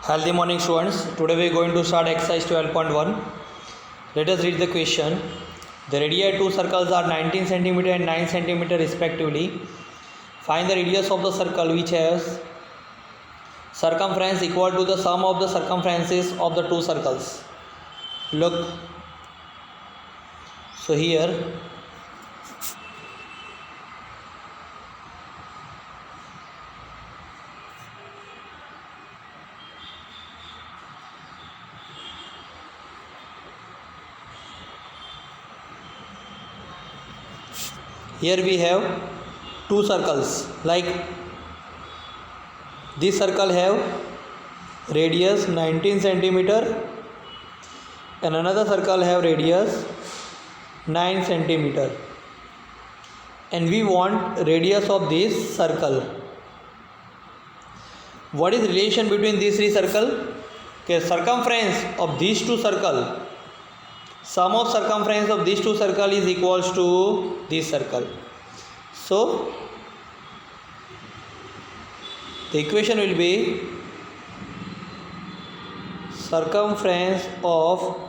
Healthy morning, students. Today we are going to start exercise 12.1. Let us read the question. The radii of two circles are 19 cm and 9 cm respectively. Find the radius of the circle which has circumference equal to the sum of the circumferences of the two circles. Look. So here we have two circles, like this circle have radius 19 centimeter and another circle have radius 9 centimeter, and we want radius of this circle. What is relation between these three circle? Okay, circumference of these two circle, sum of circumference of these two circle is equals to this circle. So the equation will be circumference of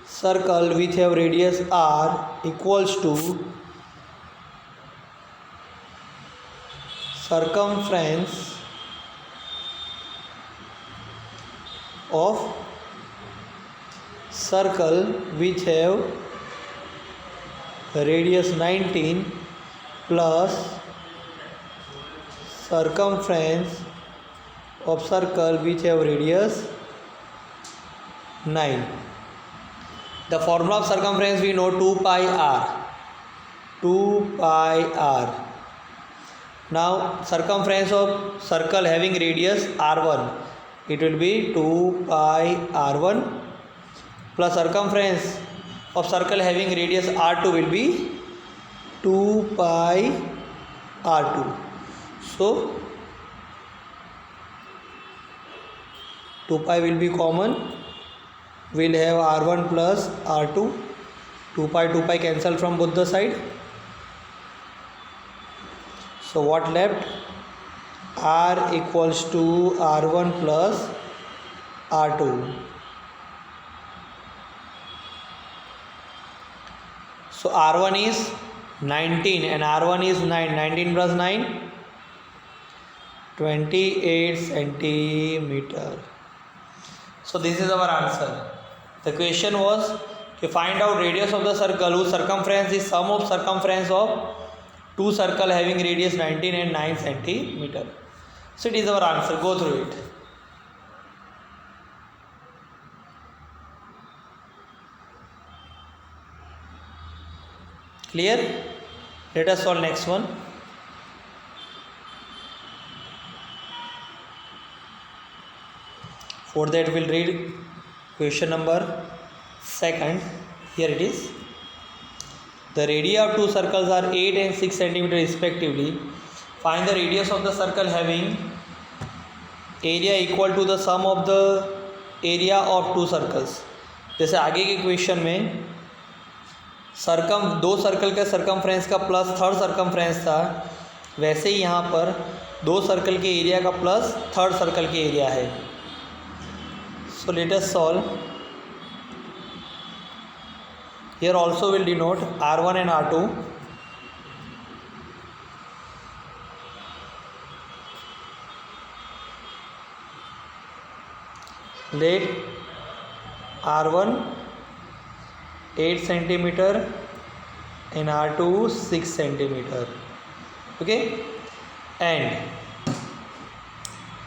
circle which have radius r equals to circumference of circle which have radius 19 plus circumference of circle which have radius 9. The formula of circumference we know 2 pi r. 2 pi r. Now circumference of circle having radius r1, it will be 2 pi r1 plus circumference of circle having radius r2 will be 2 pi r2. So 2 pi will be common. We will have r1 plus r2. 2 pi cancel from both the side. So what left? R equals to r1 plus r2. So r1 is 19 and r1 is 9. 19 plus 9, 28 centimeter. So this is our answer. The question was to find out radius of the circle whose circumference is sum of circumference of two circle having radius 19 and 9 centimeter. So it is our answer. Go through it. Clear? Let us solve next one. For that we'll read question number 2. Here it is. The radii of two circles are 8 and 6 centimeter respectively. Find the radius of the circle having area equal to the sum of the area of two circles. जैसे आगे के question में दो circle का circumference का plus third circumference था, वैसे ही यहाँ पर दो सर्कल के एरिया का प्लस थर्ड सर्कल के एरिया है. So let us solve. Here also will denote r1 and r2. Let r1 8 centimeter and r2 6 centimeter. Okay, and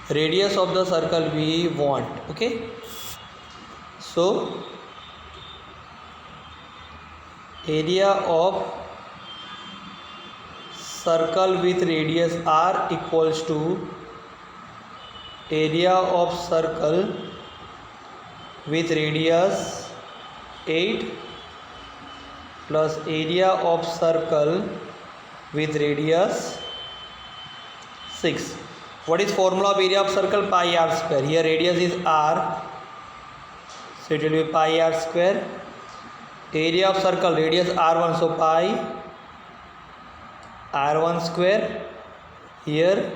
radius of the circle we want. Okay, so area of circle with radius r equals to area of circle with radius 8 plus area of circle with radius 6. What is formula of area of circle? Pi r square. Here radius is r, so it will be pi r square. Area of circle radius r1, so pi r1 square here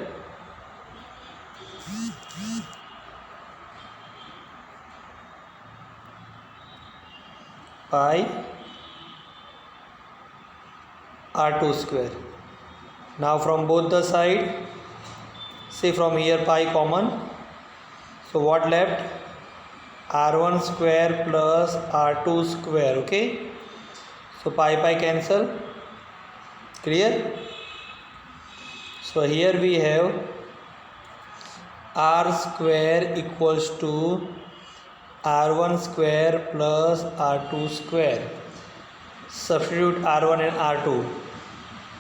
pi r2 square. Now from both the side, say from here pi common, so what left? r1 square plus r2 square. Okay, so pi cancel. Clear? So here we have r square equals to r1 square plus r2 square. Substitute r1 and r2.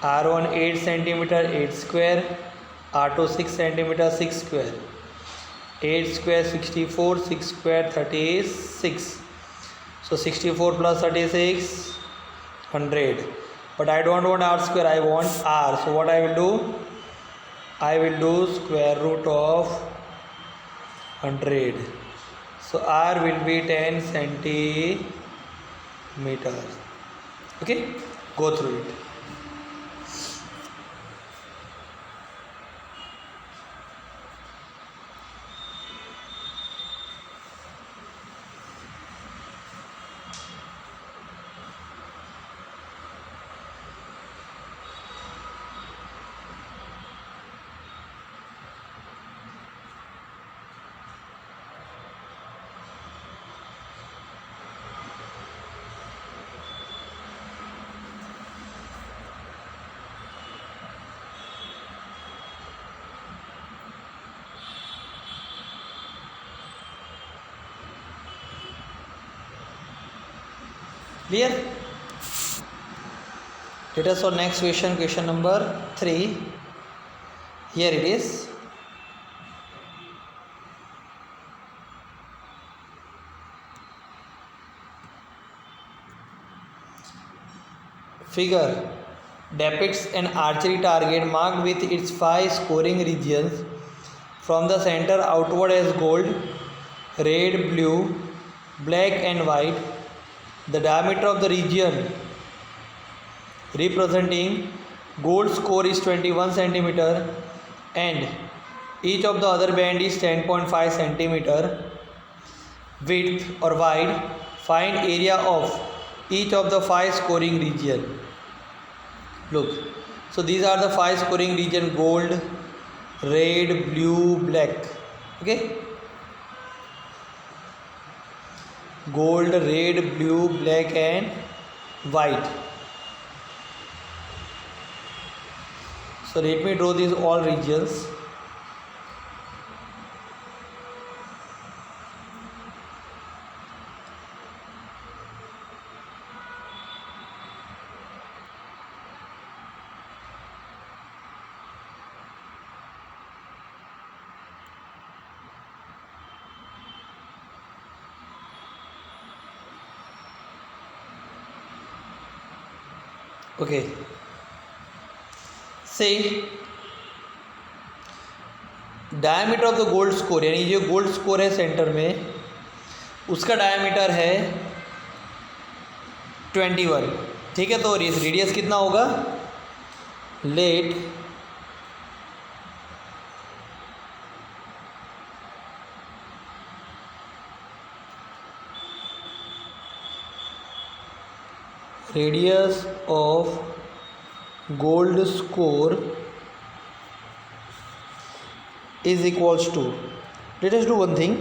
r1 8 centimeter 8 square, r2 6 centimeter 6 square. 8 square 64, 6 square 36. So 64 plus 36 100. But I don't want r square, I want r. So what I will do? I will do square root of 100. So r will be 10 centimeters. Okay, go through it. Clear? Let us on next question number 3. Here it is. Figure depicts an archery target marked with its 5 scoring regions from the center outward as gold, red, blue, black and white. The diameter of the region representing gold score is 21 centimeter and each of the other band is 10.5 centimeter width or wide. Find area of each of the 5 scoring region. Look, so these are the 5 scoring region: gold, red, blue, black. Okay, gold, red, blue, black and white. So let me draw these all regions. Okay, say diameter of the gold score, यानी जो gold score है centre में उसका diameter है 21. ठीक है, तो radius कितना होगा? Let radius of gold score is equals to, let us do one thing,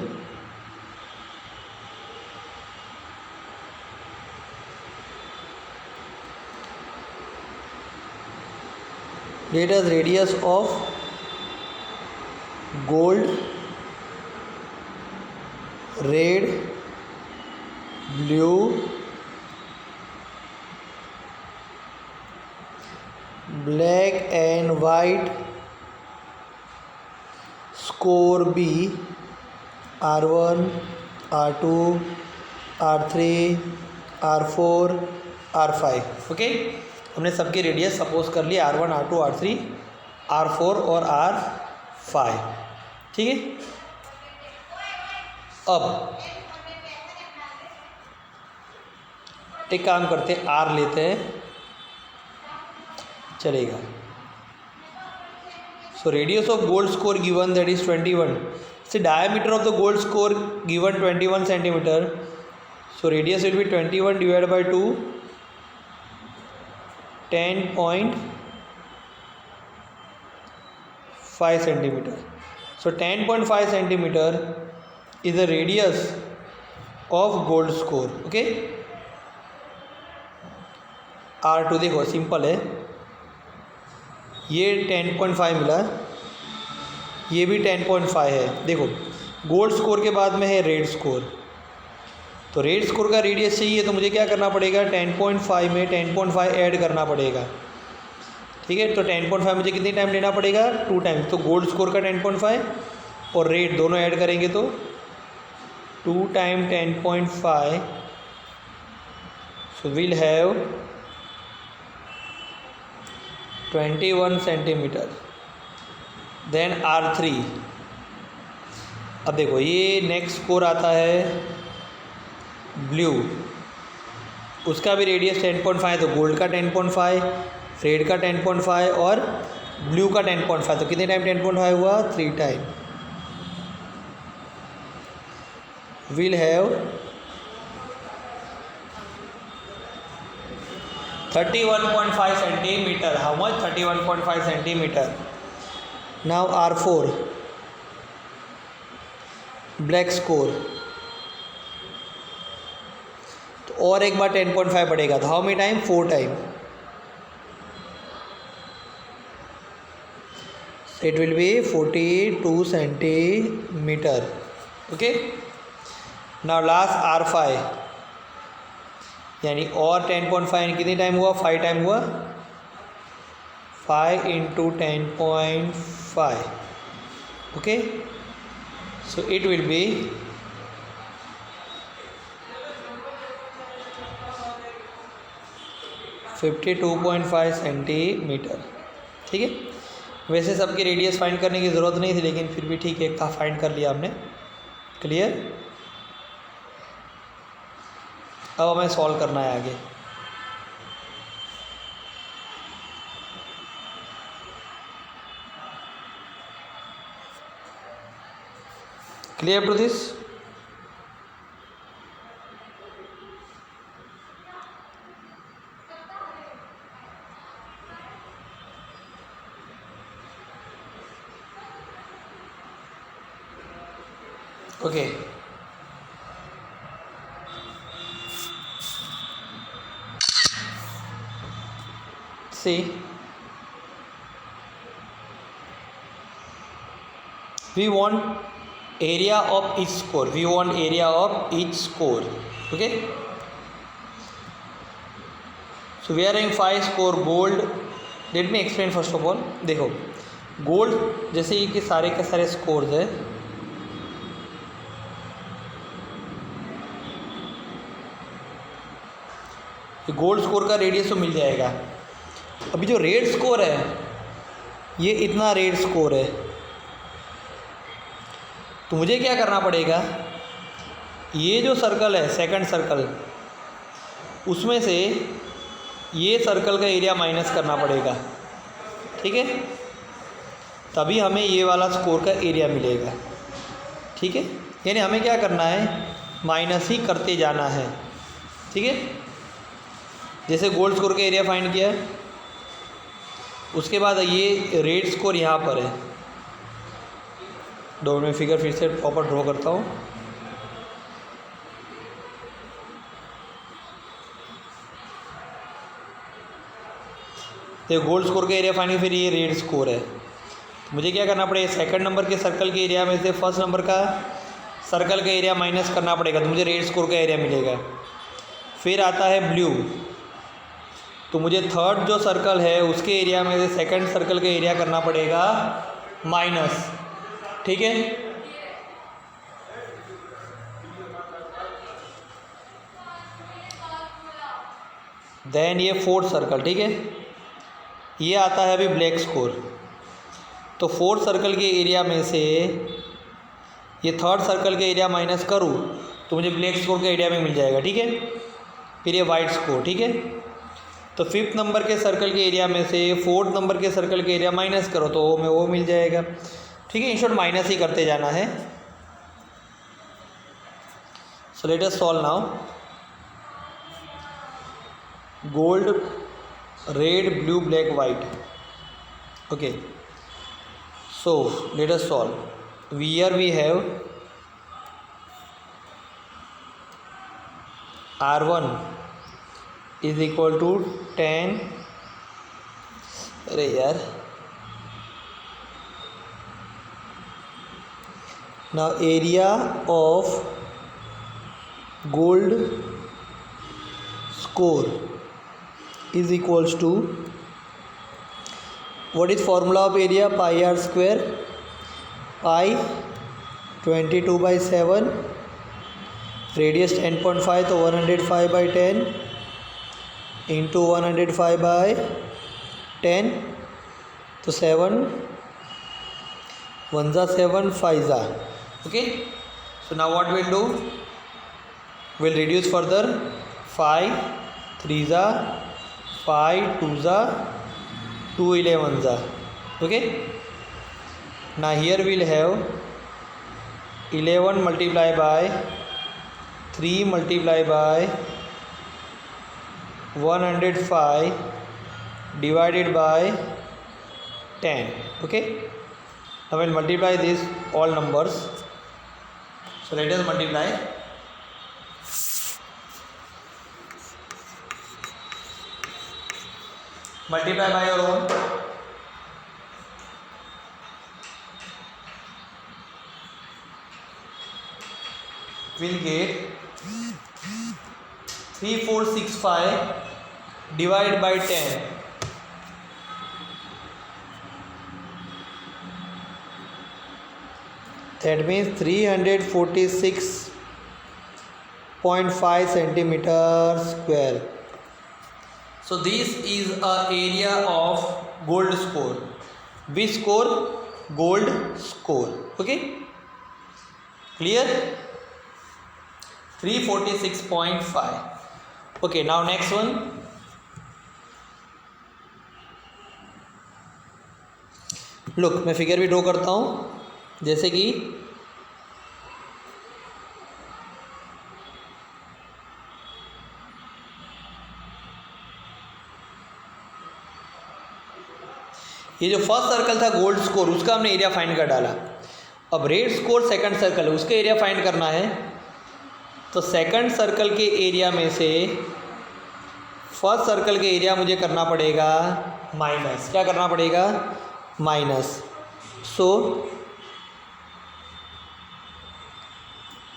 let us radius of gold, red, blue, black and white score be R1, R2, R3, R4, R5. Okay, हमने सबके radius suppose कर लिए R1, R2, R3, R4 और R5. ठीक है, अब एक काम करते हैं, R लेते हैं, चलेगा. So radius of gold score given, that is 21. See, diameter of the gold score given 21 centimeter. So radius will be 21 divided by 2, 10.5 centimeter. So 10.5 centimeter is the radius of gold score. Okay, R2 देखो simple है, ये 10.5 मिला, ये भी 10.5 है। देखो gold score के बाद में है रेड स्कोर, तो रेड स्कोर का रेडियस चाहिए तो मुझे क्या करना पड़ेगा, 10.5 में 10.5 ऐड करना पड़ेगा। ठीक है, तो 10.5 मुझे कितनी टाइम लेना पड़ेगा, 2 टाइम। तो गोल्ड स्कोर का 10.5 और रेड दोनों ऐड करेंगे तो 2 time 10.5, so will have 21 centimetre. Then R3। अब देखो ये नेक्स्ट स्कोर आता है ब्लू, उसका भी रेडियस 10.5, तो गोल्ड का 10.5, रेड का 10.5 और ब्लू का 10.5, तो कितने टाइम 10.5 हुआ, 3 time. Will have 31.5 centimeter. How much? 31.5 centimeter. Now R4, black score, तो और एक बार 10.5 पड़ेगा, तो how many time, 4 time. It will be 42 centimetre. Okay, now last R5, यानी और 10.5 कितनी टाइम हुआ, 5 टाइम हुआ, 5 into 10.5। Okay, so it will be 52.5 centimetre. ठीक है, वैसे सबके रेडियस फाइंड करने की ज़रूरत नहीं थी, लेकिन फिर भी ठीक है, एक था फाइंड कर लिया हमने। क्लियर, अब हमें सॉल्व करना है आगे। Clear to this? Okay, see, we want area of each score, we want area of each score. Okay, so we are having 5 score gold. Let me explain first of all. देखो gold जैसे ये कि सारे के सारे scores है, gold score का radius तो मिल जाएगा। अभी जो रेड स्कोर है, ये इतना रेड स्कोर है, तो मुझे क्या करना पड़ेगा, ये जो सर्कल है सेकंड सर्कल, उसमें से ये सर्कल का एरिया माइनस करना पड़ेगा। ठीक है, तभी हमें ये वाला स्कोर का एरिया मिलेगा। ठीक है, यानी हमें क्या करना है, माइनस ही करते जाना है। ठीक है, जैसे गोल्ड स्कोर का एरिया फाइंड किया है, उसके बाद ये रेड स्कोर यहाँ पर है। 2 मिनट फिगर फिर से प्रॉपर ड्रॉ करता हूँ। तो गोल्ड स्कोर का एरिया फाइंड, फिर ये रेड स्कोर है, तो मुझे क्या करना पड़ेगा, सेकंड नंबर के सर्कल के एरिया में से फर्स्ट नंबर का सर्कल का एरिया माइनस करना पड़ेगा, तो मुझे रेड स्कोर का एरिया मिलेगा। फिर आता है ब्लू, तो मुझे थर्ड जो सर्कल है उसके एरिया में से सेकंड सर्कल का एरिया करना पड़ेगा माइनस। ठीक है, देन ये फोर्थ सर्कल। ठीक है, ये आता है अभी ब्लैक स्कोर, तो फोर्थ सर्कल के एरिया में से ये थर्ड सर्कल के एरिया माइनस करूँ तो मुझे ब्लैक स्कोर के एरिया में मिल जाएगा। ठीक है, फिर ये वाइट स्कोर। ठीक है, तो 5th नंबर के सर्कल के एरिया में से 4th नंबर के सर्कल के एरिया माइनस करो तो ओ में वो मिल जाएगा। ठीक है, इन शॉर्ट माइनस ही करते जाना है। So let us solve now. Gold, red, blue, black, white. Okay, so let us solve. Here we have R1 is equal to 10, अरे यार, now area of gold score is equals to, what is formula of area? Pi r square, pi 22/7, radius 10.5 तो 105/10 into 105/10 तो 7 1 जा 7 5 जा। Okay, so now what we'll do, we'll reduce further। 5 3 जा 5 2 जा 2 11 जा। Okay, now here we'll have 11 multiplied by 3 multiplied by 105 divided by 10. Okay, now we'll multiply these all numbers. So let us multiply. Multiply by your own. We'll get 3465 divided by 10. That means 346.5 centimeter square. So this is a area of gold score. Which score? Gold score. Okay, clear? 346.5. Okay, now next one. Look, मैं figure भी draw करता हूँ, जैसे कि ये जो first circle था gold score, उसका हमने एरिया फाइंड कर डाला। अब रेड स्कोर सेकंड सर्कल है, उसका एरिया फाइंड करना है। तो सेकंड सर्कल के एरिया में से फर्स्ट सर्कल के एरिया मुझे करना पड़ेगा माइनस। क्या करना पड़ेगा? Minus. So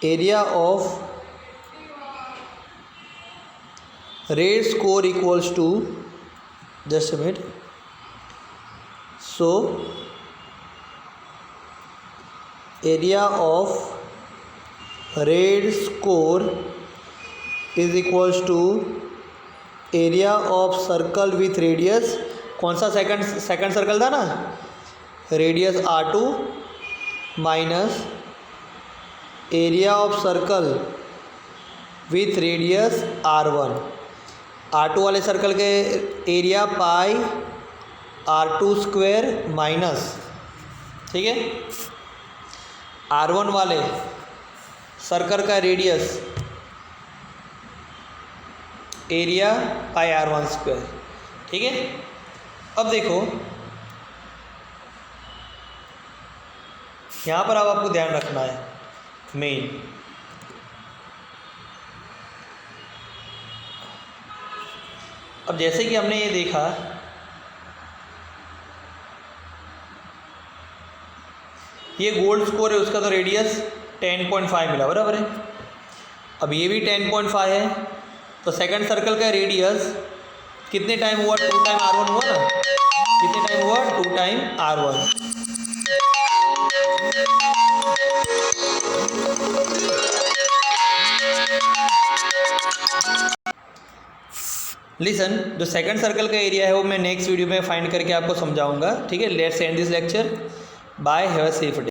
area of red score equals to, just a minute, so area of red score is equals to area of circle with radius, कौन सा सेकंड सर्कल था ना, radius R2 minus area of circle with radius R1। R2 वाले circle के area pi R2 square minus, ठीक है, R1 वाले circle का radius area pi R1 square. ठीक है, अब देखो यहाँ पर अब आपको ध्यान रखना है मेन, अब जैसे कि हमने ये देखा, ये गोल्ड स्कोर है, उसका तो रेडियस 10.5 मिला, बराबर है। अब ये भी 10.5 है, तो सेकंड सर्कल का रेडियस कितने टाइम हुआ? 2 टाइम R1 हुआ ना, कितने टाइम हुआ? 2 टाइम R1। लिसन, जो सेकंड सर्कल का एरिया है वो मैं नेक्स्ट वीडियो में फाइंड करके आपको समझाऊंगा। ठीक है, let's end this lecture. Bye, have a safe day.